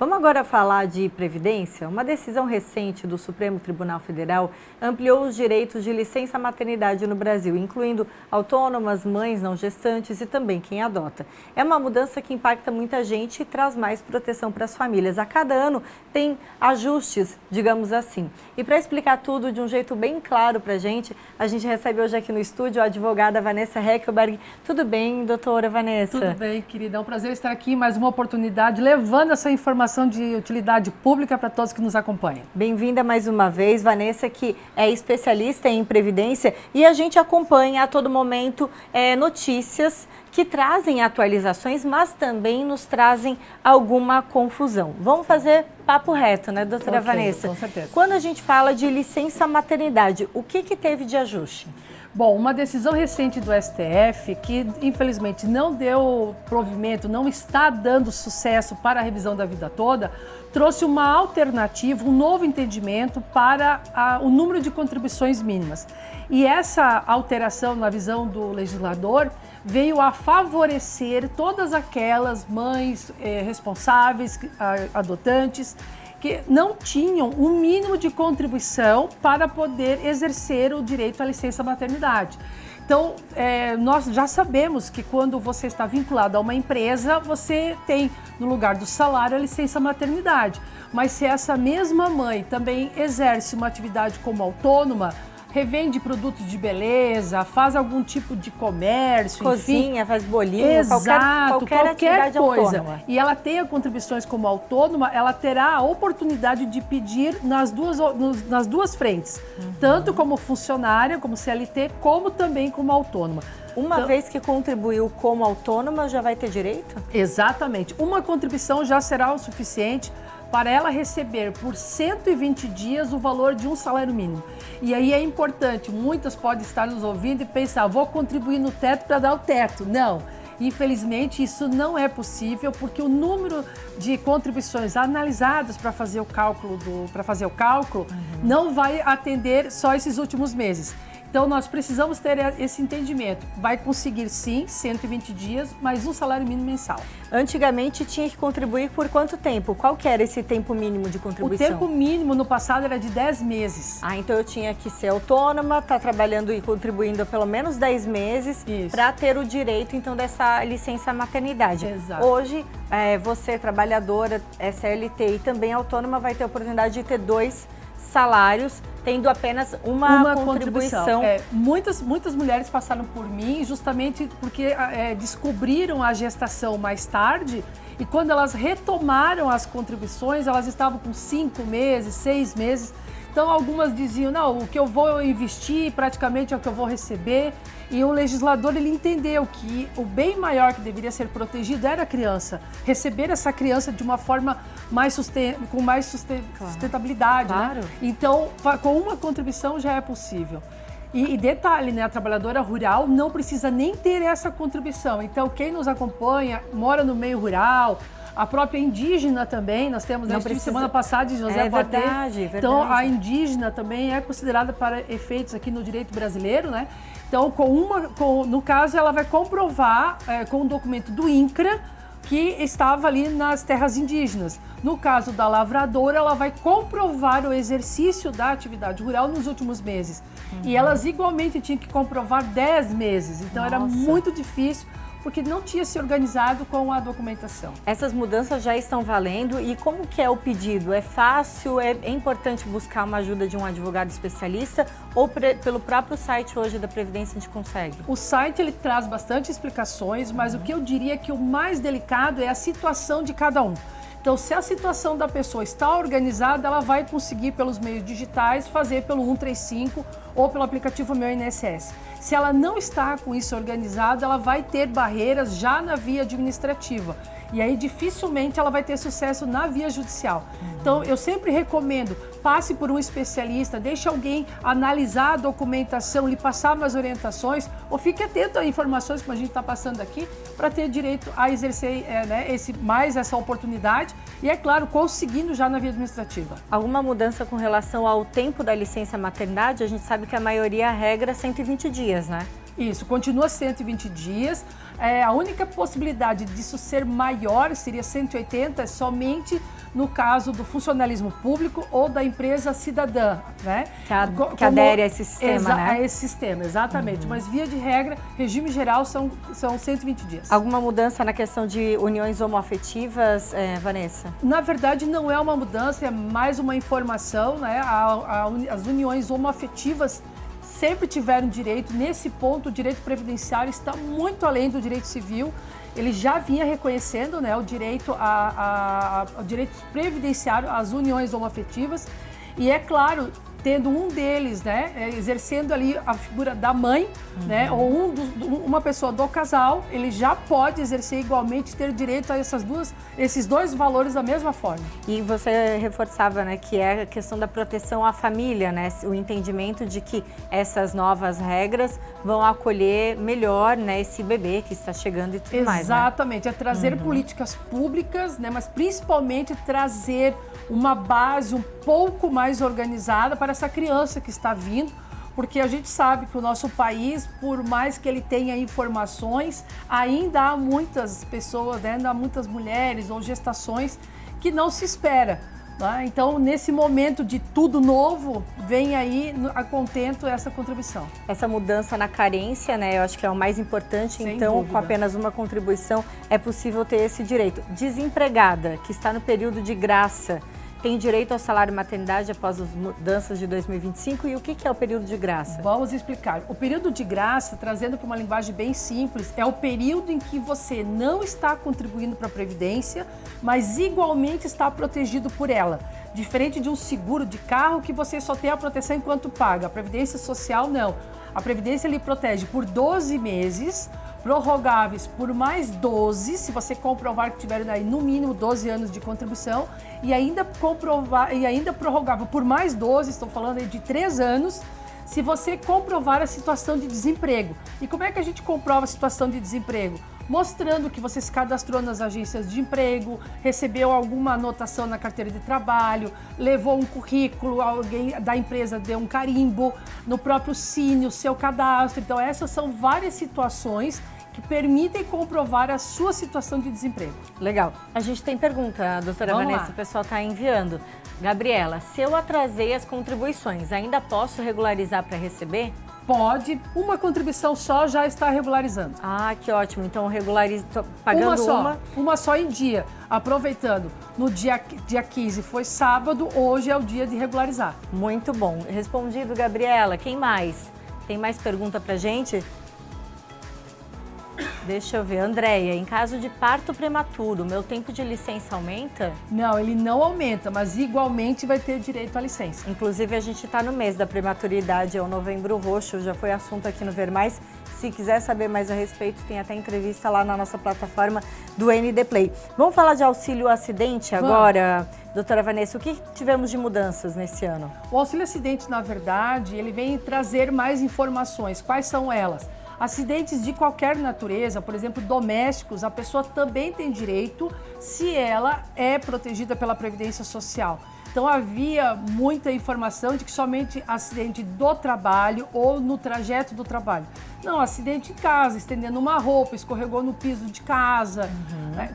Vamos agora falar de Previdência? Uma decisão recente do Supremo Tribunal Federal ampliou os direitos de licença maternidade no Brasil, incluindo autônomas, mães não gestantes e também quem adota. É uma mudança que impacta muita gente e traz mais proteção para as famílias. A cada ano tem ajustes, digamos assim. E para explicar tudo de um jeito bem claro para a gente recebe hoje aqui no estúdio a advogada Vanessa Heckelberg. Tudo bem, doutora Vanessa? Tudo bem, querida. É um prazer estar aqui, mais uma oportunidade, levando essa informação de utilidade pública para todos que nos acompanham. Bem-vinda mais uma vez, Vanessa, que é especialista em Previdência, e a gente acompanha a todo momento notícias que trazem atualizações, mas também nos trazem alguma confusão. Vamos fazer papo reto, né, doutora Vanessa? Com certeza. Quando a gente fala de licença maternidade, o que teve de ajuste? Bom, uma decisão recente do STF, que infelizmente não deu provimento, não está dando sucesso para a revisão da vida toda, trouxe uma alternativa, um novo entendimento para o número de contribuições mínimas. E essa alteração, na visão do legislador, veio a favorecer todas aquelas mães responsáveis, adotantes, que não tinham o mínimo de contribuição para poder exercer o direito à licença maternidade. Então, nós já sabemos que quando você está vinculado a uma empresa, você tem, no lugar do salário, a licença maternidade. Mas se essa mesma mãe também exerce uma atividade como autônoma, revende produtos de beleza, faz algum tipo de comércio, cozinha, enfim, faz bolinho, exato, qualquer atividade coisa. Autônoma. E ela tenha contribuições como autônoma, ela terá a oportunidade de pedir nas duas frentes, tanto como funcionária, como CLT, como também como autônoma. Uma vez que contribuiu como autônoma, já vai ter direito? Exatamente. Uma contribuição já será o suficiente para ela receber por 120 dias o valor de um salário mínimo. E aí é importante, muitas podem estar nos ouvindo e pensar, vou contribuir no teto para dar o teto. Não, infelizmente isso não é possível, porque o número de contribuições analisadas para fazer o cálculo, não vai atender só esses últimos meses. Então, nós precisamos ter esse entendimento. Vai conseguir, sim, 120 dias, mas um salário mínimo mensal. Antigamente, tinha que contribuir por quanto tempo? Qual que era esse tempo mínimo de contribuição? O tempo mínimo no passado era de 10 meses. Ah, então eu tinha que ser autônoma, estar trabalhando e contribuindo há pelo menos 10 meses para ter o direito, então, dessa licença maternidade. Exato. Hoje, você, trabalhadora, CLT e também autônoma, vai ter a oportunidade de ter 2 salários, tendo apenas uma contribuição. Muitas mulheres passaram por mim justamente porque descobriram a gestação mais tarde, e quando elas retomaram as contribuições, elas estavam com 5 meses, 6 meses. Então, algumas diziam, não, o que eu vou investir praticamente é o que eu vou receber. E o legislador, ele entendeu que o bem maior que deveria ser protegido era a criança. Receber essa criança de uma forma com mais sustentabilidade. Claro. Né? Então, com uma contribuição já é possível. E detalhe, né, a trabalhadora rural não precisa nem ter essa contribuição. Então, quem nos acompanha, mora no meio rural, a própria indígena também, nós temos, semana passada, de José Boatê. Verdade. Então, a indígena também é considerada para efeitos aqui no direito brasileiro, né? Então, no caso, ela vai comprovar com o documento do INCRA que estava ali nas terras indígenas. No caso da lavradora, ela vai comprovar o exercício da atividade rural nos últimos meses. E elas igualmente tinham que comprovar 10 meses. Então, era muito difícil, porque não tinha se organizado com a documentação. Essas mudanças já estão valendo, e como que é o pedido? É fácil? É importante buscar uma ajuda de um advogado especialista, ou pelo próprio site hoje da Previdência a gente consegue? O site, ele traz bastante explicações, mas o que eu diria que o mais delicado é a situação de cada um. Então, se a situação da pessoa está organizada, ela vai conseguir, pelos meios digitais, fazer pelo 135 ou pelo aplicativo Meu INSS. Se ela não está com isso organizado, ela vai ter barreiras já na via administrativa. E aí, dificilmente, ela vai ter sucesso na via judicial. Então, eu sempre recomendo, passe por um especialista, deixe alguém analisar a documentação, lhe passar umas orientações, ou fique atento a informações como a gente está passando aqui, para ter direito a exercer essa oportunidade e, é claro, conseguindo já na via administrativa. Alguma mudança com relação ao tempo da licença maternidade? A gente sabe que a maioria regra 120 dias, né? Isso, continua 120 dias. A única possibilidade disso ser maior, seria 180, somente no caso do funcionalismo público ou da empresa cidadã, né? Que adere a esse sistema, né? A esse sistema, exatamente. Mas, via de regra, regime geral são 120 dias. Alguma mudança na questão de uniões homoafetivas, Vanessa? Na verdade, não é uma mudança, é mais uma informação, né? As uniões homoafetivas sempre tiveram direito. Nesse ponto, o direito previdenciário está muito além do direito civil. Ele já vinha reconhecendo, né, o direito ao direito previdenciário às uniões homoafetivas. E é claro, tendo um deles, né, exercendo ali a figura da mãe, né, ou uma pessoa do casal, ele já pode exercer igualmente, ter direito a esses dois valores da mesma forma. E você reforçava, né, que é a questão da proteção à família, né, o entendimento de que essas novas regras vão acolher melhor, né, esse bebê que está chegando e tudo mais, né? Exatamente, é trazer políticas públicas, né, mas principalmente trazer uma base um pouco mais organizada para essa criança que está vindo, porque a gente sabe que o nosso país, por mais que ele tenha informações, ainda há muitas pessoas, né, ainda há muitas mulheres ou gestações que não se espera. Né? Então, nesse momento de tudo novo, vem aí a contento essa contribuição. Essa mudança na carência, né, eu acho que é o mais importante. Sem então, dúvida. Com apenas uma contribuição, é possível ter esse direito. Desempregada, que está no período de graça, tem direito ao salário maternidade após as mudanças de 2025 e o que é o período de graça? Vamos explicar. O período de graça, trazendo para uma linguagem bem simples, é o período em que você não está contribuindo para a Previdência, mas igualmente está protegido por ela. Diferente de um seguro de carro que você só tem a proteção enquanto paga. A Previdência Social não. A Previdência lhe protege por 12 meses, prorrogáveis por mais 12, se você comprovar que tiver aí no mínimo 12 anos de contribuição, e ainda prorrogável por mais 12, estou falando aí de 3 anos, se você comprovar a situação de desemprego. E como é que a gente comprova a situação de desemprego? Mostrando que você se cadastrou nas agências de emprego, recebeu alguma anotação na carteira de trabalho, levou um currículo, alguém da empresa deu um carimbo, no próprio Cine, o seu cadastro. Então, essas são várias situações que permitem comprovar a sua situação de desemprego. Legal. A gente tem pergunta, doutora Vamos Vanessa, lá. o pessoal está enviando. Gabriela, se eu atrasei as contribuições, ainda posso regularizar para receber? Pode, uma contribuição só já está regularizando. Ah, que ótimo. Então, pagando uma só em dia. Aproveitando, no dia 15 foi sábado, hoje é o dia de regularizar. Muito bom. Respondido, Gabriela. Quem mais? Tem mais pergunta pra gente? Deixa eu ver. Andréia, em caso de parto prematuro, meu tempo de licença aumenta? Não, ele não aumenta, mas igualmente vai ter direito à licença. Inclusive, a gente está no mês da prematuridade, é o Novembro Roxo, já foi assunto aqui no Ver Mais. Se quiser saber mais a respeito, tem até entrevista lá na nossa plataforma do ND Play. Vamos falar de auxílio acidente agora, doutora Vanessa? O que tivemos de mudanças nesse ano? O auxílio acidente, na verdade, ele vem trazer mais informações. Quais são elas? Acidentes de qualquer natureza, por exemplo, domésticos, a pessoa também tem direito se ela é protegida pela Previdência Social. Então havia muita informação de que somente acidente do trabalho ou no trajeto do trabalho. Não, acidente em casa, estendendo uma roupa, escorregou no piso de casa, né,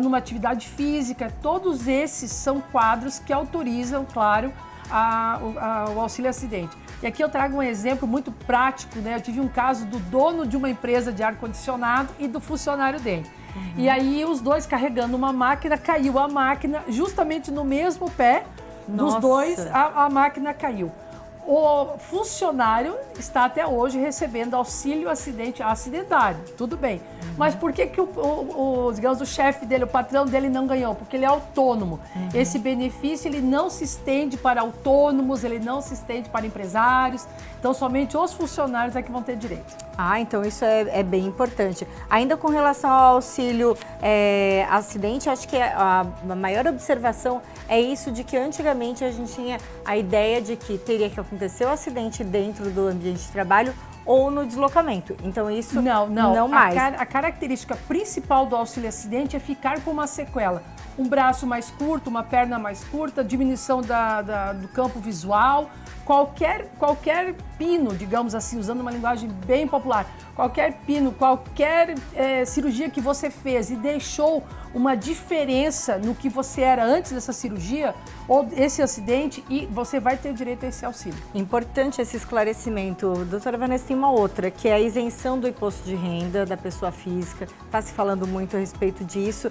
numa atividade física, todos esses são quadros que autorizam, claro, o auxílio acidente. E aqui eu trago um exemplo muito prático, né? Eu tive um caso do dono de uma empresa de ar-condicionado e do funcionário dele. E aí os dois carregando uma máquina, caiu a máquina justamente no mesmo pé dos dois, a máquina caiu. O funcionário está até hoje recebendo auxílio acidentário, tudo bem. Mas por que digamos, o chefe dele, o patrão dele não ganhou? Porque ele é autônomo. Esse benefício ele não se estende para autônomos, ele não se estende para empresários. Então, somente os funcionários é que vão ter direito. Ah, então isso é bem importante. Ainda com relação ao auxílio acidente, acho que a maior observação é isso de que antigamente a gente tinha a ideia de que teria que acontecer o acidente dentro do ambiente de trabalho ou no deslocamento. Então isso não mais. A característica principal do auxílio acidente é ficar com uma sequela. um braço mais curto, uma perna mais curta, diminuição do campo visual, qualquer pino, digamos assim, usando uma linguagem bem popular, qualquer pino, qualquer cirurgia que você fez e deixou uma diferença no que você era antes dessa cirurgia ou esse acidente, e você vai ter direito a esse auxílio. Importante esse esclarecimento. Doutora Vanessa, tem uma outra, que é a isenção do imposto de renda da pessoa física. Está se falando muito a respeito disso.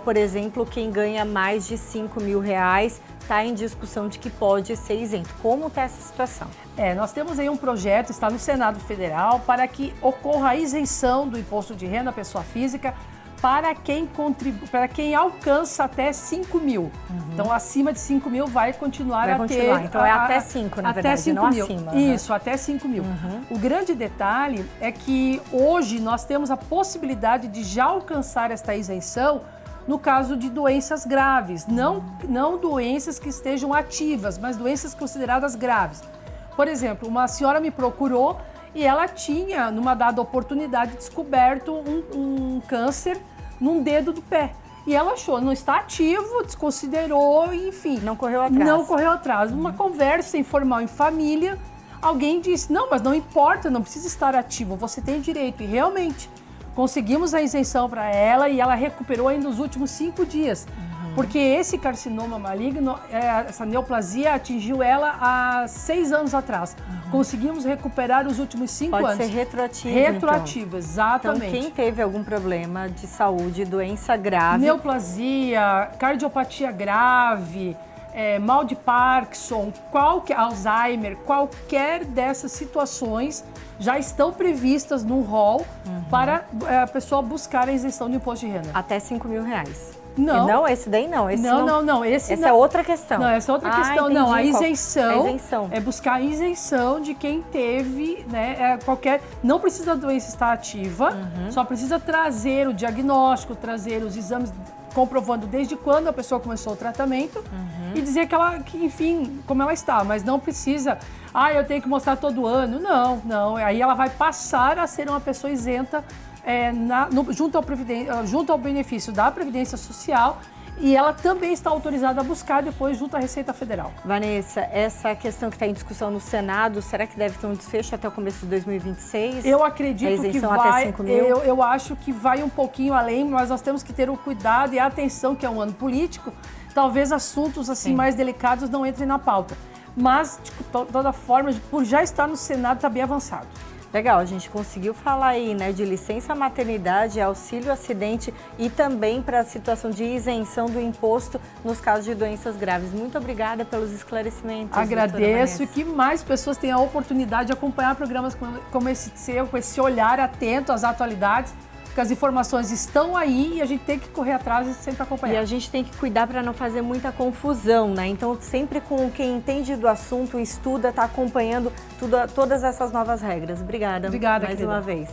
Por exemplo, quem ganha mais de R$5.000 está em discussão de que pode ser isento. Como está essa situação? Nós temos aí um projeto, está no Senado Federal, para que ocorra a isenção do imposto de renda da pessoa física para quem alcança até 5 mil. Então, acima de 5 mil vai continuar a ter... Então, é até 5, na até verdade, 5 não mil. acima. Isso, até 5 mil. O grande detalhe é que hoje nós temos a possibilidade de já alcançar esta isenção no caso de doenças graves, não doenças que estejam ativas, mas doenças consideradas graves. Por exemplo, uma senhora me procurou e ela tinha, numa dada oportunidade, descoberto um câncer num dedo do pé. E ela achou, não está ativo, desconsiderou, enfim. Não correu atrás. Não correu atrás. Numa conversa informal em família, alguém disse, não, mas não importa, não precisa estar ativo, você tem direito. E realmente, conseguimos a isenção para ela e ela recuperou ainda nos últimos 5 dias. Porque esse carcinoma maligno, essa neoplasia, atingiu ela há 6 anos atrás. Conseguimos recuperar os últimos 5 anos. Pode ser retroativo, Retroativo, então. exatamente. Então, quem teve algum problema de saúde, doença grave... Neoplasia, cardiopatia grave, mal de Parkinson, Alzheimer, qualquer dessas situações já estão previstas no rol para a pessoa buscar a isenção do imposto de renda. Até R$5.000. Não. Não, esse daí não. Não. Essa é outra questão. Não, essa é outra questão. Entendi. Não, a isenção, A isenção é buscar a isenção de quem teve, né, não precisa da doença estar ativa, só precisa trazer o diagnóstico, trazer os exames comprovando desde quando a pessoa começou o tratamento e dizer que, enfim, como ela está, mas não precisa, eu tenho que mostrar todo ano. Não. Aí ela vai passar a ser uma pessoa isenta junto ao benefício da Previdência Social, e ela também está autorizada a buscar depois junto à Receita Federal. Vanessa, essa questão que está em discussão no Senado, será que deve ter um desfecho até o começo de 2026? Eu acredito que vai, até 5 mil? Eu acho que vai um pouquinho além, mas nós temos que ter o cuidado e a atenção, que é um ano político, talvez assuntos assim mais delicados não entrem na pauta. Mas, de toda forma, por já estar no Senado, está bem avançado. Legal, a gente conseguiu falar aí, né, de licença maternidade, auxílio acidente e também para a situação de isenção do imposto nos casos de doenças graves. Muito obrigada pelos esclarecimentos. Agradeço, e que mais pessoas tenham a oportunidade de acompanhar programas como esse seu, com esse olhar atento às atualidades, porque as informações estão aí e a gente tem que correr atrás e sempre acompanhar. E a gente tem que cuidar para não fazer muita confusão, né? Então, sempre com quem entende do assunto, estuda, está acompanhando todas essas novas regras. Obrigada Obrigada, mais querida. uma vez.